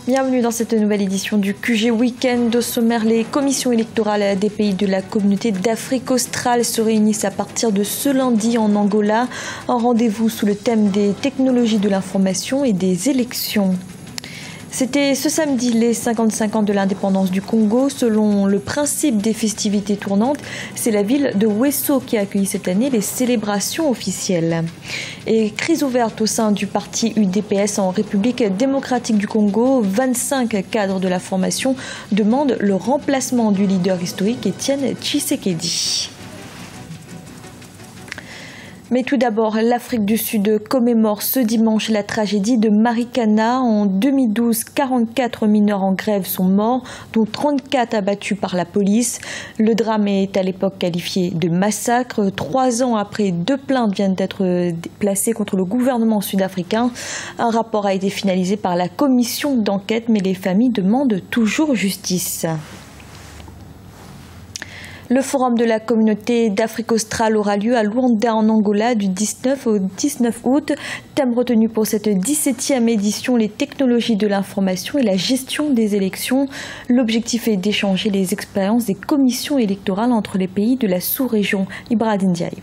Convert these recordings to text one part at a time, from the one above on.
Bienvenue dans cette nouvelle édition du QG Week-end. Au sommaire, les commissions électorales des pays de la communauté d'Afrique australe se réunissent à partir de ce lundi en Angola. Un rendez-vous sous le thème des technologies de l'information et des élections. C'était ce samedi les 55 ans de l'indépendance du Congo. Selon le principe des festivités tournantes, c'est la ville de Wesso qui a accueilli cette année les célébrations officielles. Et crise ouverte au sein du parti UDPS en République démocratique du Congo. 25 cadres de la formation demandent le remplacement du leader historique Étienne Tshisekedi. Mais tout d'abord, l'Afrique du Sud commémore ce dimanche la tragédie de Marikana. En 2012, 44 mineurs en grève sont morts, dont 34 abattus par la police. Le drame est à l'époque qualifié de massacre. 3 ans après, 2 plaintes viennent d'être placées contre le gouvernement sud-africain. Un rapport a été finalisé par la commission d'enquête, mais les familles demandent toujours justice. Le forum de la communauté d'Afrique australe aura lieu à Luanda en Angola du 19 au 19 août. Thème retenu pour cette 17e édition, les technologies de l'information et la gestion des élections. L'objectif est d'échanger les expériences des commissions électorales entre les pays de la sous-région. Ibrahim Ndiaye.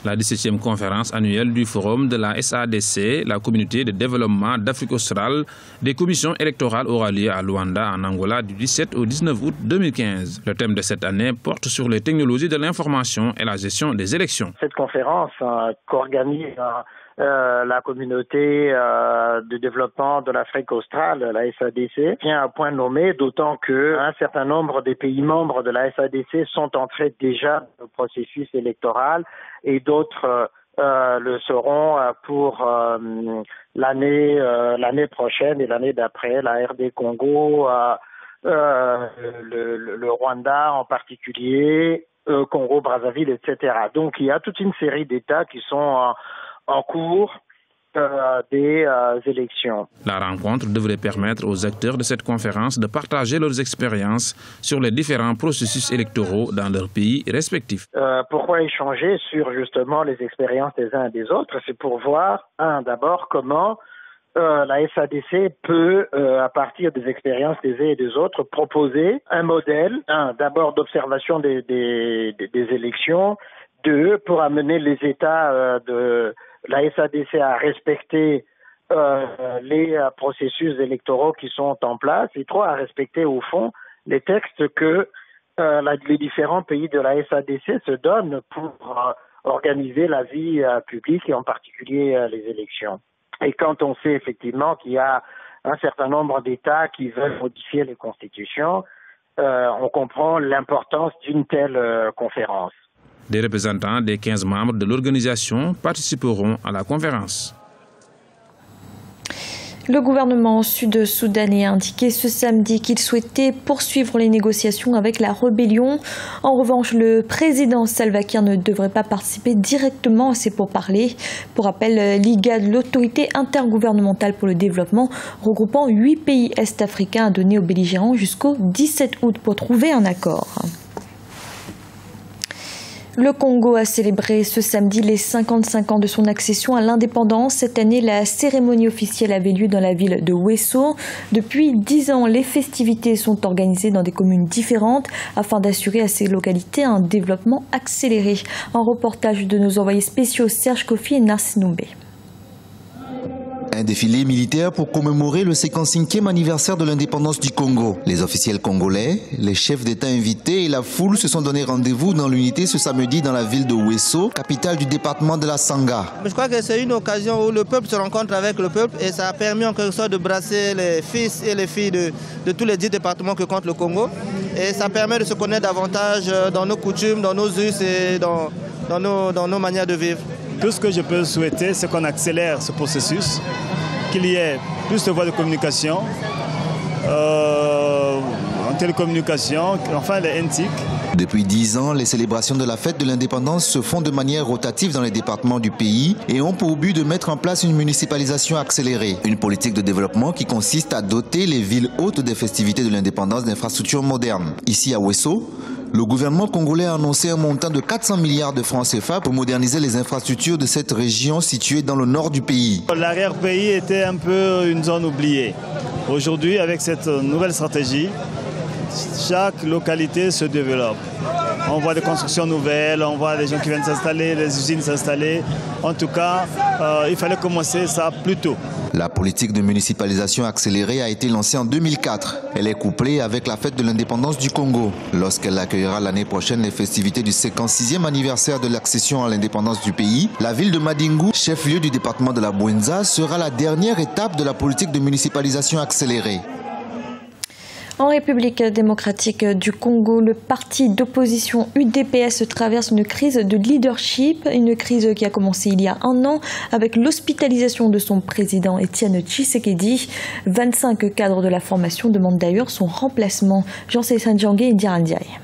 La 17e conférence annuelle du Forum de la SADC, la communauté de développement d'Afrique australe, des commissions électorales aura lieu à Luanda, en Angola, du 17 au 19 août 2015. Le thème de cette année porte sur les technologies de l'information et la gestion des élections. Cette conférence qu'organise la communauté de développement de l'Afrique australe, la SADC, vient à point nommé, d'autant qu'un certain nombre des pays membres de la SADC sont entrés déjà dans le processus électoral et d'autres le seront pour l'année prochaine et l'année d'après, la RD Congo, le Rwanda en particulier, Congo-Brazzaville, etc. Donc il y a toute une série d'États qui sont en cours des élections. La rencontre devrait permettre aux acteurs de cette conférence de partager leurs expériences sur les différents processus électoraux dans leurs pays respectifs. Pourquoi échanger sur justement les expériences des uns et des autres? C'est pour voir, d'abord, comment la SADC peut, à partir des expériences des uns et des autres, proposer un modèle, d'abord d'observation des élections, 2, pour amener les États de la SADC à respecter les processus électoraux qui sont en place, et 3, à respecter au fond les textes que les différents pays de la SADC se donnent pour organiser la vie publique et en particulier les élections. Et quand on sait effectivement qu'il y a un certain nombre d'États qui veulent modifier les constitutions, on comprend l'importance d'une telle conférence. Des représentants des 15 membres de l'organisation participeront à la conférence. Le gouvernement sud-soudanais a indiqué ce samedi qu'il souhaitait poursuivre les négociations avec la rébellion. En revanche, le président Salva Kiir ne devrait pas participer directement à ces pourparlers. Pour rappel, l'IGAD, l'autorité intergouvernementale pour le développement, regroupant 8 pays est-africains, a donné aux belligérants jusqu'au 17 août pour trouver un accord. Le Congo a célébré ce samedi les 55 ans de son accession à l'indépendance. Cette année, la cérémonie officielle avait lieu dans la ville de Wesso. Depuis 10 ans, les festivités sont organisées dans des communes différentes afin d'assurer à ces localités un développement accéléré. Un reportage de nos envoyés spéciaux Serge Kofi et Narcisse Noumbé. Un défilé militaire pour commémorer le 55e anniversaire de l'indépendance du Congo. Les officiels congolais, les chefs d'État invités et la foule se sont donné rendez-vous dans l'unité ce samedi dans la ville de Wesso, capitale du département de la Sangha. Je crois que c'est une occasion où le peuple se rencontre avec le peuple et ça a permis en quelque sorte de brasser les fils et les filles de tous les 10 départements que compte le Congo. Et ça permet de se connaître davantage dans nos coutumes, dans nos us et dans nos manières de vivre. Tout ce que je peux souhaiter, c'est qu'on accélère ce processus, qu'il y ait plus de voies de communication, en télécommunication, enfin les NTIC. Depuis 10 ans, les célébrations de la fête de l'indépendance se font de manière rotative dans les départements du pays et ont pour but de mettre en place une municipalisation accélérée. Une politique de développement qui consiste à doter les villes hôtes des festivités de l'indépendance d'infrastructures modernes. Ici à Wesso, le gouvernement congolais a annoncé un montant de 400 milliards de francs CFA pour moderniser les infrastructures de cette région située dans le nord du pays. L'arrière-pays était un peu une zone oubliée. Aujourd'hui, avec cette nouvelle stratégie, chaque localité se développe. On voit des constructions nouvelles, on voit des gens qui viennent s'installer, des usines s'installer. En tout cas, il fallait commencer ça plus tôt. La politique de municipalisation accélérée a été lancée en 2004. Elle est couplée avec la fête de l'indépendance du Congo. Lorsqu'elle accueillera l'année prochaine les festivités du 56e anniversaire de l'accession à l'indépendance du pays, la ville de Madingu, chef-lieu du département de la Bouenza, sera la dernière étape de la politique de municipalisation accélérée. En République démocratique du Congo, le parti d'opposition UDPS traverse une crise de leadership, une crise qui a commencé il y a un an avec l'hospitalisation de son président Étienne Tshisekedi. 25 cadres de la formation demandent d'ailleurs son remplacement. Jean-Céline Sanjangé et Indira Ndiaye.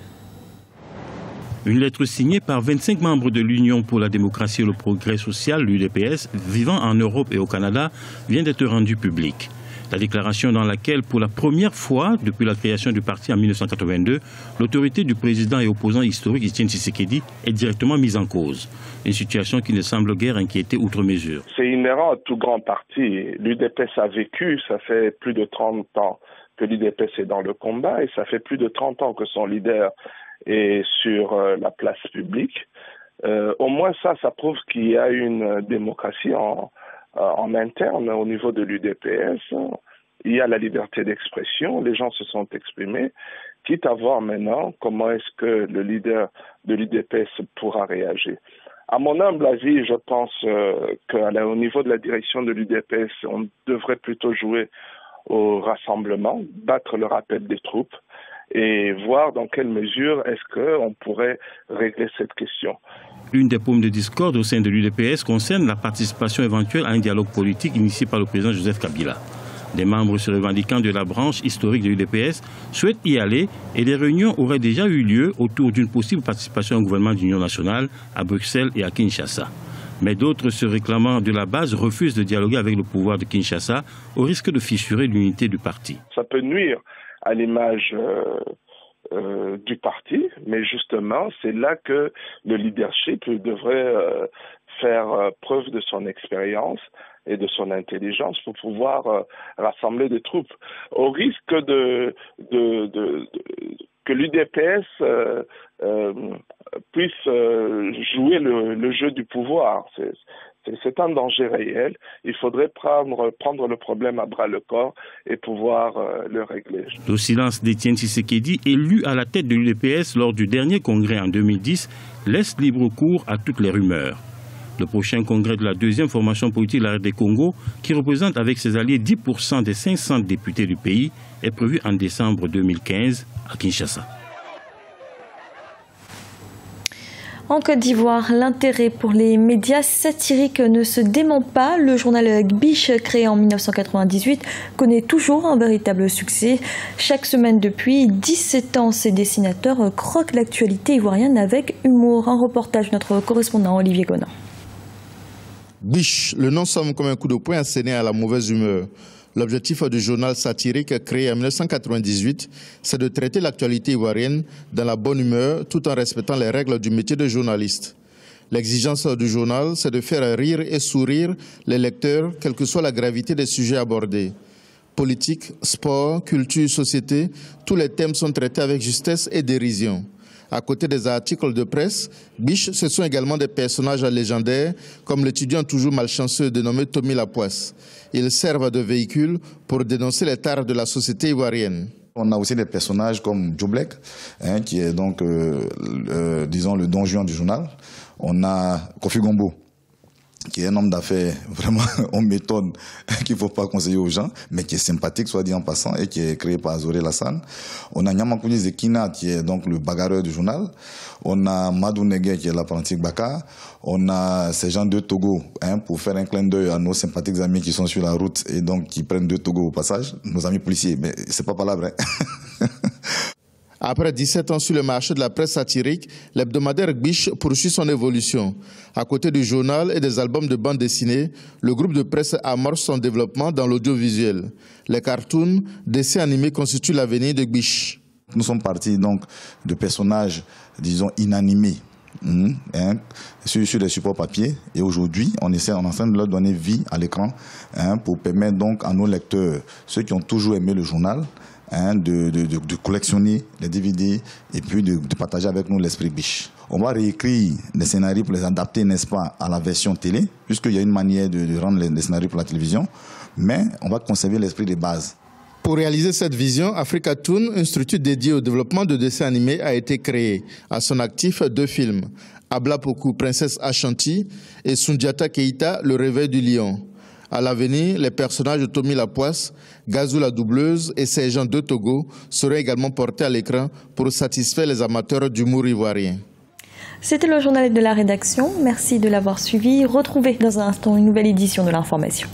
Une lettre signée par 25 membres de l'Union pour la démocratie et le progrès social, l'UDPS, vivant en Europe et au Canada, vient d'être rendue publique. La déclaration dans laquelle, pour la première fois depuis la création du parti en 1982, l'autorité du président et opposant historique Étienne Tshisekedi est directement mise en cause. Une situation qui ne semble guère inquiéter outre mesure. C'est inhérent à tout grand parti. L'UDPS a vécu, ça fait plus de 30 ans que l'UDPS est dans le combat et ça fait plus de 30 ans que son leader est sur la place publique. Au moins ça prouve qu'il y a une démocratie en interne au niveau de l'UDPS. Il y a la liberté d'expression, les gens se sont exprimés, quitte à voir maintenant comment est-ce que le leader de l'UDPS pourra réagir. À mon humble avis, je pense qu'au niveau de la direction de l'UDPS, on devrait plutôt jouer au rassemblement, battre le rappel des troupes et voir dans quelle mesure est-ce qu'on pourrait régler cette question. Une des paumes de discorde au sein de l'UDPS concerne la participation éventuelle à un dialogue politique initié par le président Joseph Kabila. Des membres se revendiquant de la branche historique de l'UDPS souhaitent y aller et des réunions auraient déjà eu lieu autour d'une possible participation au gouvernement d'union nationale à Bruxelles et à Kinshasa. Mais d'autres se réclamant de la base refusent de dialoguer avec le pouvoir de Kinshasa au risque de fissurer l'unité du parti. Ça peut nuire à l'image du parti, mais justement, c'est là que le leadership devrait faire preuve de son expérience et de son intelligence pour pouvoir rassembler des troupes. Au risque que l'UDPS puisse jouer le jeu du pouvoir. C'est un danger réel. Il faudrait prendre le problème à bras le corps et pouvoir le régler. Le silence d'Étienne Tshisekedi, élu à la tête de l'UDPS lors du dernier congrès en 2010, laisse libre cours à toutes les rumeurs. Le prochain congrès de la deuxième formation politique de la RD Congo, qui représente avec ses alliés 10% des 500 députés du pays, est prévu en décembre 2015 à Kinshasa. En Côte d'Ivoire, l'intérêt pour les médias satiriques ne se dément pas. Le journal Biche, créé en 1998, connaît toujours un véritable succès. Chaque semaine depuis 17 ans, ces dessinateurs croquent l'actualité ivoirienne avec humour. Un reportage de notre correspondant Olivier Gonin. Biche, le nom sonne comme un coup de poing asséné à la mauvaise humeur. L'objectif du journal satirique créé en 1998, c'est de traiter l'actualité ivoirienne dans la bonne humeur tout en respectant les règles du métier de journaliste. L'exigence du journal, c'est de faire rire et sourire les lecteurs, quelle que soit la gravité des sujets abordés. Politique, sport, culture, société, tous les thèmes sont traités avec justesse et dérision. À côté des articles de presse, Biche, ce sont également des personnages légendaires, comme l'étudiant toujours malchanceux dénommé Tommy Lapoisse. Ils servent de véhicule pour dénoncer les tares de la société ivoirienne. On a aussi des personnages comme Djoblek, qui est donc, disons, le don Juan du journal. On a Kofi Gombo, qui est un homme d'affaires vraiment en méthode qu'il ne faut pas conseiller aux gens, mais qui est sympathique, soit dit en passant, et qui est créé par Azoré Lassane. On a Nyamakouni Zekina, qui est donc le bagarreur du journal. On a Madou Negue, qui est l'apprenti Bakar. On a ces gens de Togo, pour faire un clin d'œil à nos sympathiques amis qui sont sur la route et donc qui prennent de Togo au passage, nos amis policiers, mais c'est pas palabre, Après 17 ans sur le marché de la presse satirique, l'hebdomadaire Biche poursuit son évolution. À côté du journal et des albums de bande dessinée, le groupe de presse amorce son développement dans l'audiovisuel. Les cartoons, dessins animés constituent l'avenir de Biche. Nous sommes partis donc de personnages, disons, inanimés, sur des supports papier. Et aujourd'hui, on est en train de leur donner vie à l'écran pour permettre donc à nos lecteurs, ceux qui ont toujours aimé le journal, de collectionner les DVD et puis de partager avec nous l'esprit biche. On va réécrire des scénarios pour les adapter, n'est-ce pas, à la version télé, puisqu'il y a une manière de rendre les scénarios pour la télévision, mais on va conserver l'esprit de base. Pour réaliser cette vision, Africa Toon, un structure dédié au développement de dessins animés, a été créé. À son actif, 2 films, Abla Poku, Princesse Ashanti, et Sundiata Keita, Le Réveil du Lion. À l'avenir, les personnages de Tommy Lapoisse, Gazou la doubleuse et Sergent de Togo seraient également portés à l'écran pour satisfaire les amateurs d'humour ivoirien. C'était le journal de la rédaction. Merci de l'avoir suivi. Retrouvez dans un instant une nouvelle édition de l'information.